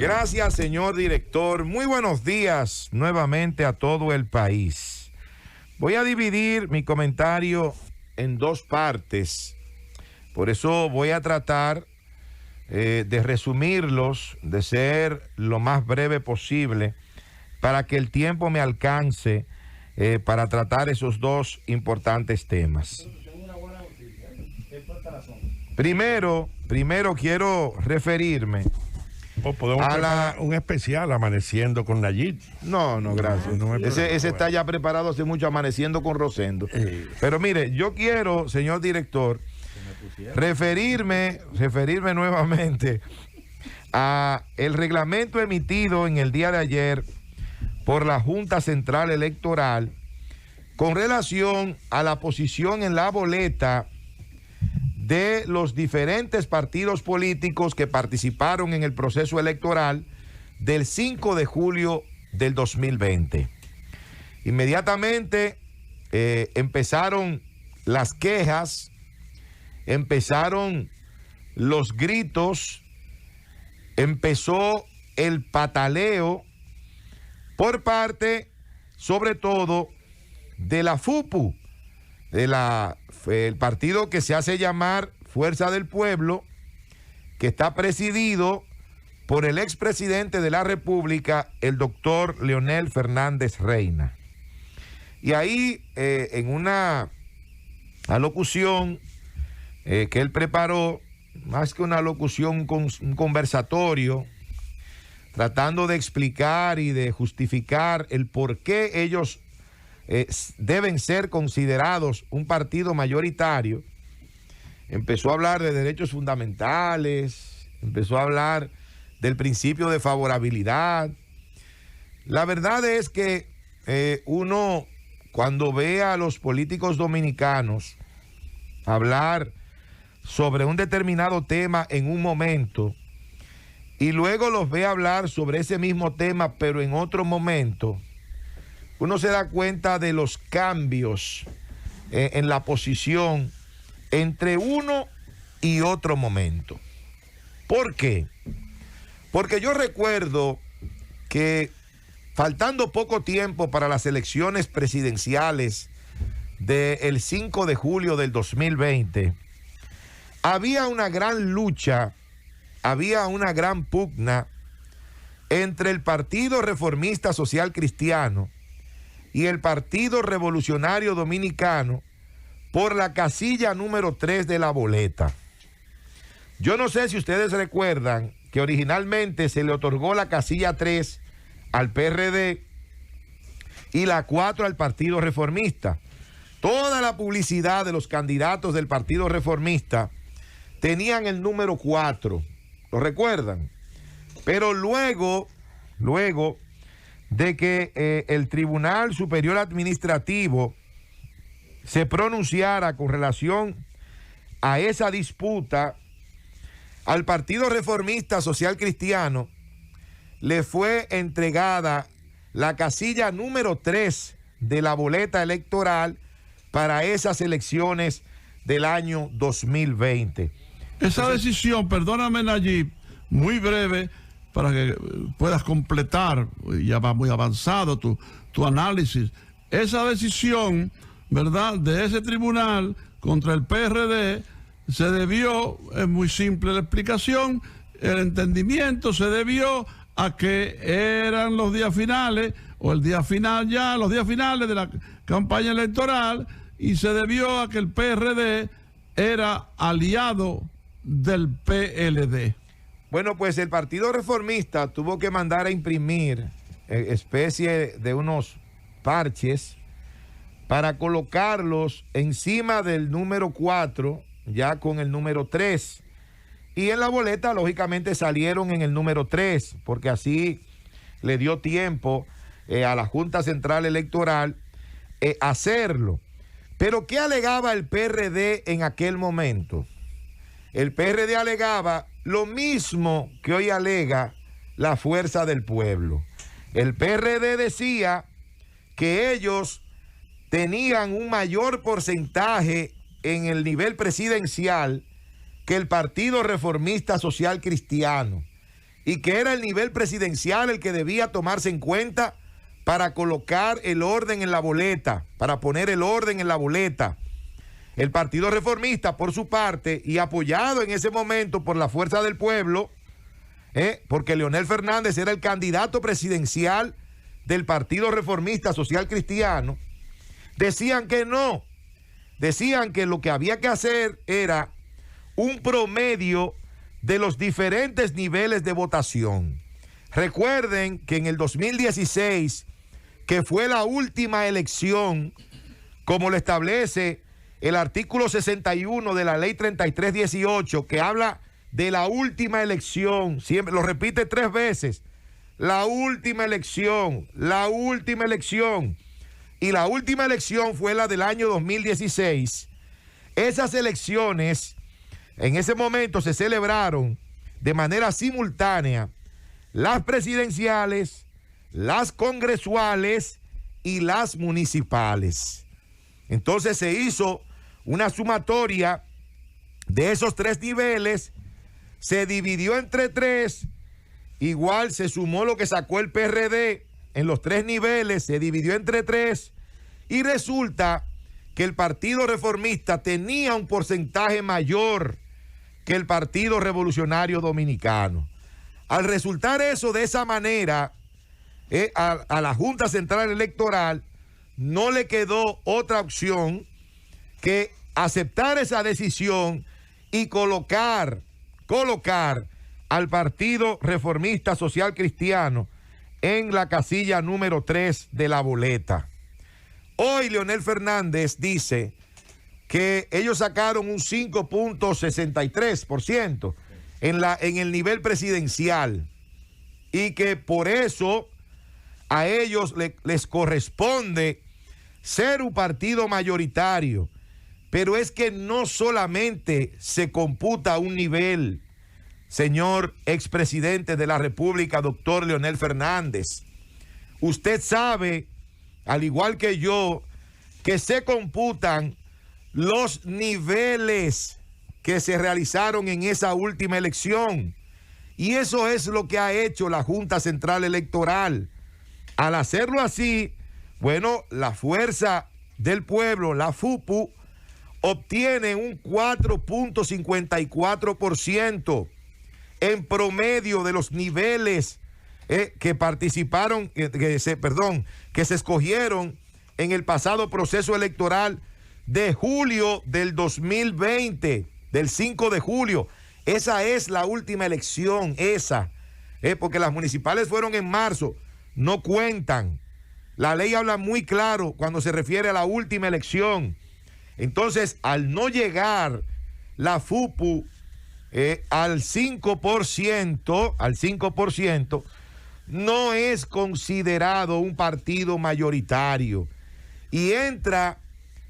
Gracias, señor director. Muy buenos días nuevamente a todo el país. Voy a dividir mi comentario en dos partes. Por eso voy a tratar de resumirlos, de ser lo más breve posible, para que el tiempo me alcance para tratar esos dos importantes temas. Primero quiero referirme podemos preparar un especial Amaneciendo con Nayib. No, gracias. Ese está ya preparado hace mucho, Amaneciendo con Rosendo. Pero mire, yo quiero, señor director, referirme nuevamente a el reglamento emitido en el día de ayer por la Junta Central Electoral con relación a la posición en la boleta de los diferentes partidos políticos que participaron en el proceso electoral del 5 de julio del 2020. Inmediatamente empezaron las quejas, empezaron los gritos, empezó el pataleo por parte, sobre todo, de la FUPU, el partido que se hace llamar Fuerza del Pueblo, que está presidido por el expresidente de la República, el doctor Leonel Fernández Reina. Y ahí, en una alocución que él preparó, más que una alocución, un conversatorio, tratando de explicar y de justificar el por qué ellos deben ser considerados un partido mayoritario. Empezó a hablar de derechos fundamentales, empezó a hablar del principio de favorabilidad. La verdad es que uno, cuando ve a los políticos dominicanos hablar sobre un determinado tema en un momento y luego los ve hablar sobre ese mismo tema pero en otro momento, uno se da cuenta de los cambios en la posición entre uno y otro momento. ¿Por qué? Porque yo recuerdo que faltando poco tiempo para las elecciones presidenciales del 5 de julio del 2020, había una gran lucha, había una gran pugna entre el Partido Reformista Social Cristiano y el Partido Revolucionario Dominicano por la casilla número 3 de la boleta. Yo no sé si ustedes recuerdan que originalmente se le otorgó la casilla 3 al PRD y la 4 al Partido Reformista. Toda la publicidad de los candidatos del Partido Reformista tenían el número 4, ¿lo recuerdan? Pero luego de que el Tribunal Superior Administrativo se pronunciara con relación a esa disputa, al Partido Reformista Social Cristiano le fue entregada la casilla número 3 de la boleta electoral para esas elecciones del año 2020. Esa decisión, perdóname Nayib, muy breve, para que puedas completar, ya va muy avanzado tu análisis. Esa decisión, ¿verdad?, de ese tribunal contra el PRD se debió, es muy simple la explicación, el entendimiento se debió a que eran los días finales, o el día final ya, los días finales de la campaña electoral, y se debió a que el PRD era aliado del PLD. Bueno, pues el Partido Reformista tuvo que mandar a imprimir especie de unos parches para colocarlos encima del número 4, ya con el número 3. Y en la boleta, lógicamente, salieron en el número 3, porque así le dio tiempo a la Junta Central Electoral hacerlo. Pero ¿qué alegaba el PRD en aquel momento? El PRD alegaba lo mismo que hoy alega la Fuerza del Pueblo. El PRD decía que ellos tenían un mayor porcentaje en el nivel presidencial que el Partido Reformista Social Cristiano, y que era el nivel presidencial el que debía tomarse en cuenta para colocar el orden en la boleta, para poner el orden en la boleta. El Partido Reformista, por su parte, y apoyado en ese momento por la Fuerza del Pueblo, porque Leonel Fernández era el candidato presidencial del Partido Reformista Social Cristiano, decían que no, decían que lo que había que hacer era un promedio de los diferentes niveles de votación. Recuerden que en el 2016, que fue la última elección, como lo establece el artículo 61 de la ley 3318, que habla de la última elección, siempre lo repite 3 veces, la última elección, y la última elección fue la del año 2016. Esas elecciones, en ese momento se celebraron de manera simultánea las presidenciales, las congresuales y las municipales. Entonces se hizo una sumatoria de esos 3 niveles, se dividió entre 3, igual se sumó lo que sacó el PRD en los 3 niveles, se dividió entre 3 y resulta que el Partido Reformista tenía un porcentaje mayor que el Partido Revolucionario Dominicano. Al resultar eso de esa manera, a la Junta Central Electoral no le quedó otra opción que aceptar esa decisión y colocar al Partido Reformista Social Cristiano en la casilla número 3 de la boleta. Hoy Leonel Fernández dice que ellos sacaron un 5.63% en el nivel presidencial y que por eso a ellos les corresponde ser un partido mayoritario. Pero es que no solamente se computa un nivel, señor expresidente de la República, doctor Leonel Fernández. Usted sabe, al igual que yo, que se computan los niveles que se realizaron en esa última elección. Y eso es lo que ha hecho la Junta Central Electoral. Al hacerlo así, bueno, la Fuerza del Pueblo, la FUPU, obtiene un 4.54% en promedio de los niveles que participaron, que se escogieron en el pasado proceso electoral de julio del 2020, del 5 de julio. Esa es la última elección, porque las municipales fueron en marzo, no cuentan. La ley habla muy claro cuando se refiere a la última elección. Entonces, al no llegar la FUPU al 5%, no es considerado un partido mayoritario y entra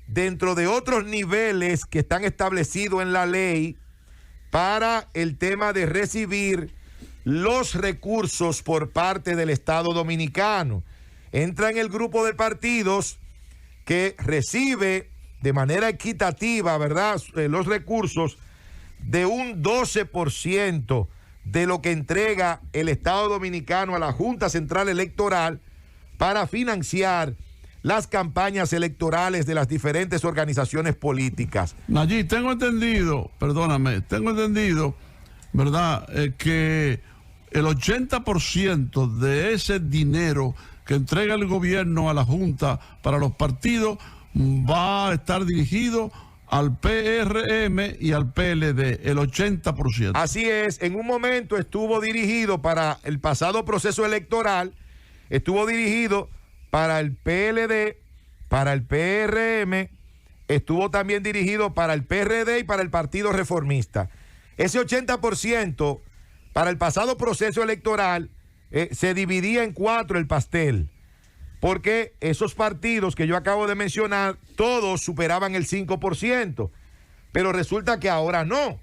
dentro de otros niveles que están establecidos en la ley para el tema de recibir los recursos por parte del Estado Dominicano. Entra en el grupo de partidos que recibe de manera equitativa, ¿verdad?, los recursos de un 12% de lo que entrega el Estado Dominicano a la Junta Central Electoral para financiar las campañas electorales de las diferentes organizaciones políticas. Nayib, tengo entendido, ¿verdad?, que el 80% de ese dinero que entrega el gobierno a la Junta para los partidos va a estar dirigido al PRM y al PLD, el 80%. Así es, en un momento estuvo dirigido para el pasado proceso electoral, estuvo dirigido para el PLD, para el PRM, estuvo también dirigido para el PRD y para el Partido Reformista. Ese 80% para el pasado proceso electoral se dividía en 4 el pastel, porque esos partidos que yo acabo de mencionar, todos superaban el 5%, pero resulta que ahora no.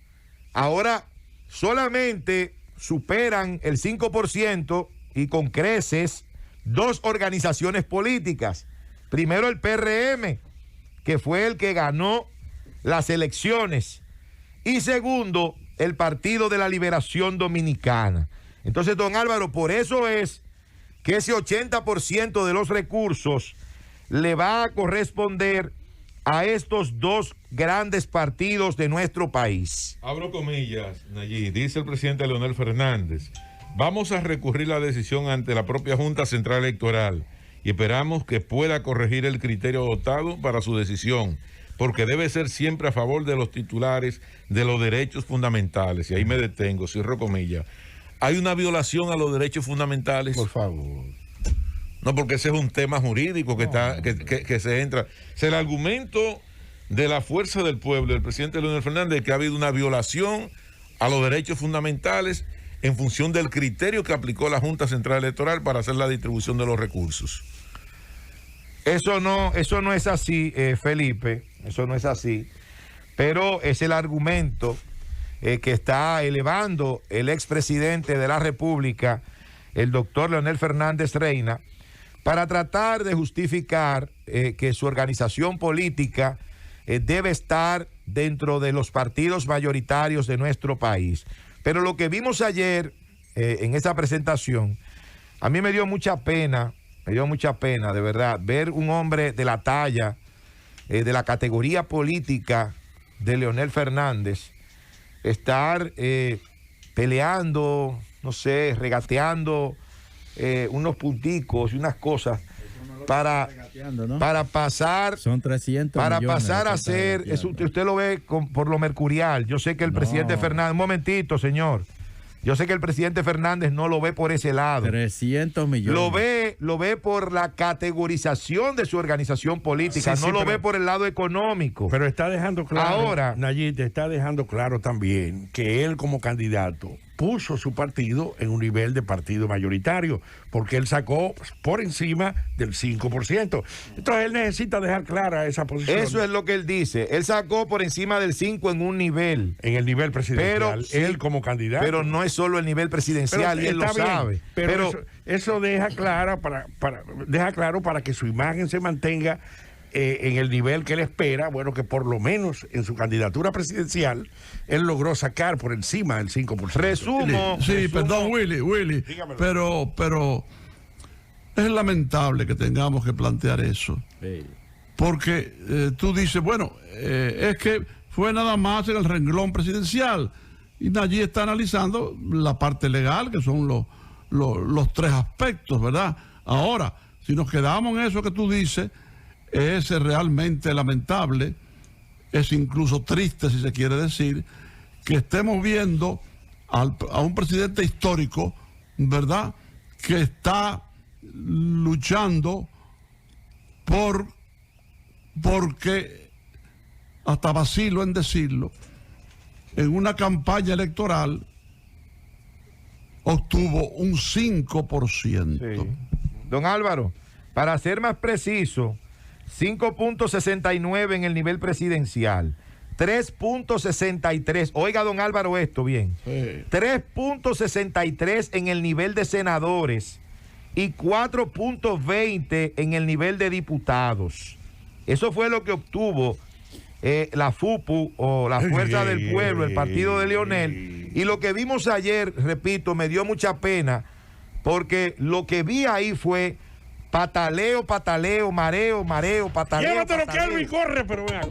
Ahora solamente superan el 5% y con creces 2 organizaciones políticas. Primero el PRM, que fue el que ganó las elecciones, y segundo el Partido de la Liberación Dominicana. Entonces, don Álvaro, por eso es que ese 80% de los recursos le va a corresponder a estos dos grandes partidos de nuestro país. Abro comillas, Nayib, dice el presidente Leonel Fernández: vamos a recurrir la decisión ante la propia Junta Central Electoral y esperamos que pueda corregir el criterio adoptado para su decisión, porque debe ser siempre a favor de los titulares de los derechos fundamentales. Y ahí me detengo, cierro comillas. ¿Hay una violación a los derechos fundamentales? Por favor. No, porque ese es un tema jurídico que se entra. Es el argumento de la fuerza del pueblo, el presidente Leonel Fernández, que ha habido una violación a los derechos fundamentales en función del criterio que aplicó la Junta Central Electoral para hacer la distribución de los recursos. Eso no es así, Felipe, eso no es así, pero es el argumento que está elevando el expresidente de la República, el doctor Leonel Fernández Reina, para tratar de justificar que su organización política debe estar dentro de los partidos mayoritarios de nuestro país. Pero lo que vimos ayer en esa presentación, a mí me dio mucha pena, de verdad, ver un hombre de la talla, de la categoría política de Leonel Fernández, estar peleando, no sé, regateando unos punticos y unas cosas para pasar, son 300 para millones pasar a ser, usted lo ve por lo mercurial. Yo sé que el presidente Fernández, un momentito, señor, yo sé que el presidente Fernández no lo ve por ese lado. 300 millones. Lo ve por la categorización de su organización política, Sí, no lo pero ve por el lado económico. Pero está dejando claro, ahora, Nayib, está dejando claro también que él como candidato puso su partido en un nivel de partido mayoritario, porque él sacó por encima del 5%. Entonces él necesita dejar clara esa posición. Eso es lo que él dice. Él sacó por encima del 5 en un nivel. En el nivel presidencial, pero, él como candidato. Pero no es solo el nivel presidencial, y él lo sabe. Pero eso deja claro para que su imagen se mantenga en el nivel que él espera, bueno, que por lo menos en su candidatura presidencial él logró sacar por encima del 5%. Resumo. Perdón, Willy, pero es lamentable que tengamos que plantear eso. Sí. Porque tú dices, bueno, es que fue nada más en el renglón presidencial. Y allí está analizando la parte legal, que son los tres aspectos, ¿verdad? Ahora, si nos quedamos en eso que tú dices, es realmente lamentable, es incluso triste, si se quiere decir, que estemos viendo a un presidente histórico, ¿verdad?, que está luchando porque, hasta vacilo en decirlo, en una campaña electoral obtuvo un 5%. Sí. Don Álvaro, para ser más preciso, 5.69 en el nivel presidencial, 3.63, oiga don Álvaro esto bien, 3.63 en el nivel de senadores y 4.20 en el nivel de diputados. Eso fue lo que obtuvo la FUPU, o la Fuerza del Pueblo, el partido de Leonel. Y lo que vimos ayer, repito, me dio mucha pena, porque lo que vi ahí fue pataleo, mareo, pataleo. Llévatelo, Kelvin, corre, pero vean.